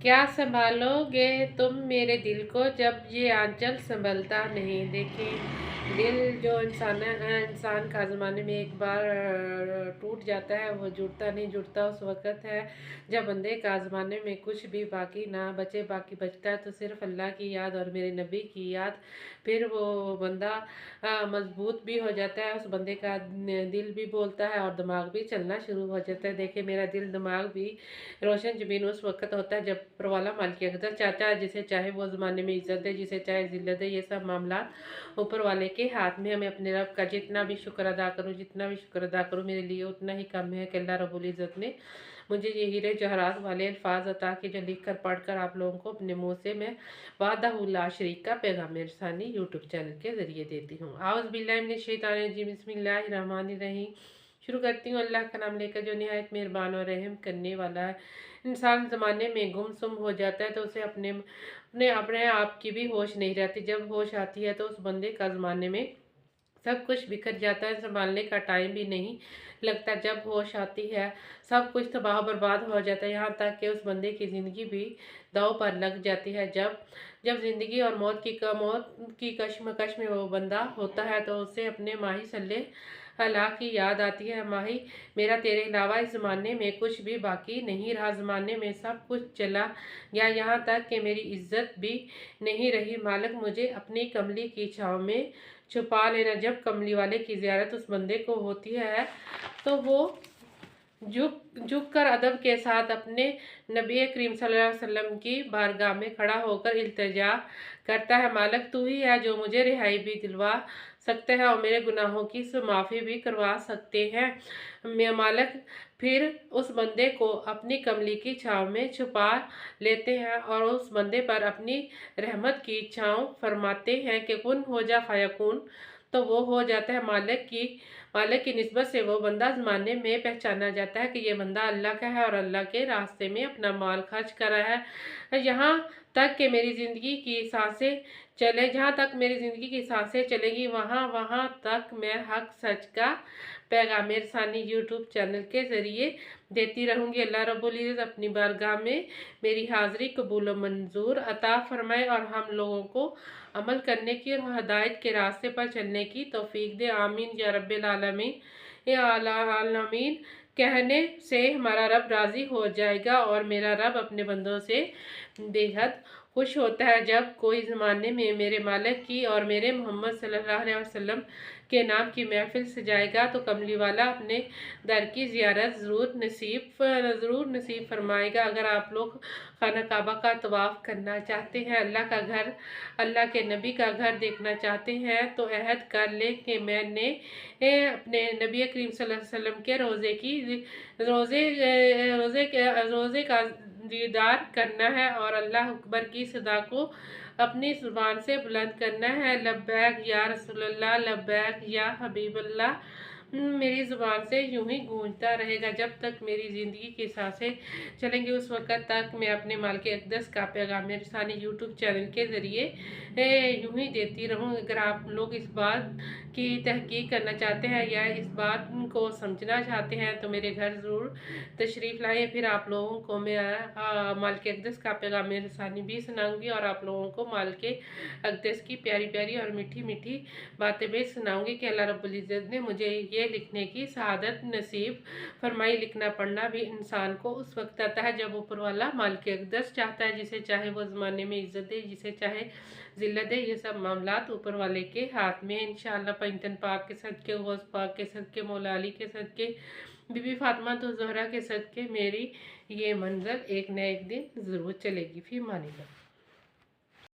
क्या संभालोगे तुम मेरे दिल को जब ये आंचल संभलता नहीं। देखिए, दिल जो इंसान का ज़माने में एक बार टूट जाता है, वो जुड़ता नहीं। जुड़ता उस वक़्त है जब बंदे का ज़माने में कुछ भी बाकी ना बचे। बाकी बचता है तो सिर्फ़ अल्लाह की याद और मेरे नबी की याद। फिर वो बंदा मजबूत भी हो जाता है। उस बंदे का दिल भी बोलता है और दिमाग भी चलना शुरू हो जाता है। देखिए, मेरा दिल दिमाग भी रोशन जबीन उस वक़्त होता है जब परवाला मालिक अक़दर चाहता है, जिसे चाहे वो ज़माने में इज़्ज़त दे, जिसे चाहे ज़िल्लत दे। ये सब मामला ऊपर वाले के हाथ में। हमें अपने रब का जितना भी शुक्र अदा करूँ, जितना भी शुक्र अदा करूँ, मेरे लिए उतना ही कम है कि अल्लाह रब्बुल इज़्ज़त ने मुझे ये हीरे जवाहरात वाले अल्फाज अता किए, जो लिख कर पढ़ कर आप लोगों को अपने मुँह से मैं वहदहू ला शरीक का पैगाम रसानी यूट्यूब चैनल के ज़रिए देती हूँ। औज़ु बिल्लाहि मिनश शैतानिर रजीम, बिस्मिल्लाहिर रहमानिर रहीम। शुरू करती हूँ अल्लाह का नाम लेकर जो निहायत मेहरबान और रहम करने वाला है। इंसान ज़माने में गुमसुम हो जाता है तो उसे अपने अपने अपने आप की भी होश नहीं रहती। जब होश आती है तो उस बंदे का ज़माने में सब कुछ बिखर जाता है, संभालने का टाइम भी नहीं लगता। जब होश आती है सब कुछ तबाह बर्बाद हो जाता है, यहाँ तक कि उस बंदे की ज़िंदगी भी दांव पर लग जाती है। जब जब ज़िंदगी और मौत की कश्मकश में वो बंदा होता है तो उसे अपने माही सल्ले अल्लाह की याद आती है। माही, मेरा तेरे अलावा इस ज़माने में कुछ भी बाकी नहीं रहा। ज़माने में सब कुछ चला गया, यहाँ तक कि मेरी इज्जत भी नहीं रही। मालिक, मुझे अपनी कमली की छाँव में छुपा लेना। जब कमली वाले की ज़ियारत उस बंदे को होती है तो वो झुक झुक कर अदब के साथ अपने नबी करीम सल्लल्लाहु अलैहि वसल्लम की बारगाह में खड़ा होकर इल्तिजा करता है। मालिक, तू ही है जो मुझे रिहाई भी दिलवा सकते हैं और मेरे गुनाहों की माफ़ी भी करवा सकते हैं। मैं मालिक फिर उस बंदे को अपनी कमली की छाँव में छुपा लेते हैं और उस बंदे पर अपनी रहमत की छाँव फरमाते हैं कि कुन हो जा फयकून, तो वो हो जाता है। मालिक की निस्बत से वो बंदा ज़माने में पहचाना जाता है कि ये बंदा अल्लाह का है और अल्लाह के रास्ते में अपना माल खर्च कर रहा है। यहाँ तक कि मेरी ज़िंदगी की सांसें जहाँ तक मेरी ज़िंदगी की सांसें चलेगी, वहाँ तक मैं हक सच का पैगाम रसानी यूट्यूब चैनल के ज़रिए देती रहूँगी। अल्लाह रब्बुल इज़्ज़त अपनी बारगाह में मेरी हाज़िरी कबूल व मंजूर अता फरमाए और हम लोगों को अमल करने की और हदायत के रास्ते पर चलने की तौफीक दे। आमीन या रब्बिल आलमीन या आलमीन। कहने से हमारा रब राज़ी हो जाएगा और मेरा रब अपने बंदों से बेहद खुश होता है। जब कोई ज़माने में मेरे मालिक की और मेरे मोहम्मद सल्लल्लाहु अलैहि वसल्लम के नाम की महफिल सजाएगा तो कमली वाला अपने दर की ज़ियारत ज़रूर नसीब फरमाएगा। अगर आप लोग खाना काबा का तवाफ़ करना चाहते हैं, अल्लाह का घर, अल्लाह के नबी का घर देखना चाहते हैं तो अहद कर लें कि मैंने अपने नबी करीम सल्लल्लाहु अलैहि वसल्लम के रोज़े का दीदार करना है और अल्लाह अकबर की सदा को अपनी ज़ुबान से बुलंद करना है। लब्बैक या रसूलल्लाह, लब्बैक या हबीबल्लाह मेरी ज़ुबान से यूं ही गूंजता रहेगा जब तक मेरी ज़िंदगी की सांसें चलेंगी। उस वक़्त तक मैं अपने मालिक अक़दस का पैगाम रसानी यूट्यूब चैनल के ज़रिए यूं ही देती रहूं। अगर आप लोग इस बात की तहकीक करना चाहते हैं या इस बात को समझना चाहते हैं तो मेरे घर ज़रूर तशरीफ़ लाएँ। फिर आप लोगों को मैं मालिक अक़दस का पैगाम रसानी भी सुनाऊँगी और आप लोगों को मालिक अक़दस की प्यारी प्यारी और मीठी मीठी बातें भी सुनाऊँगी कि अल्लाह रब्बुल इज़्ज़त ने मुझे ये लिखने की शहादत नसीब फरमाई। लिखना पढ़ना भी इंसान को उस वक्त आता है जब ऊपर वाला मालिक अक़दस चाहता है, जिसे चाहे वो ज़माने में इज़्ज़त दे, जिसे चाहे ज़िल्लत दे। ये सब मामलात ऊपर वाले के हाथ में। इंशाअल्लाह पंजतन पाक के सदके, गौस पाक के सदके, मौला अली के सदके, बीबी फातिमा तो ज़हरा के सदके मेरी ये मंज़र एक न एक दिन ज़रूर चलेगी। फी मानिल्लाह।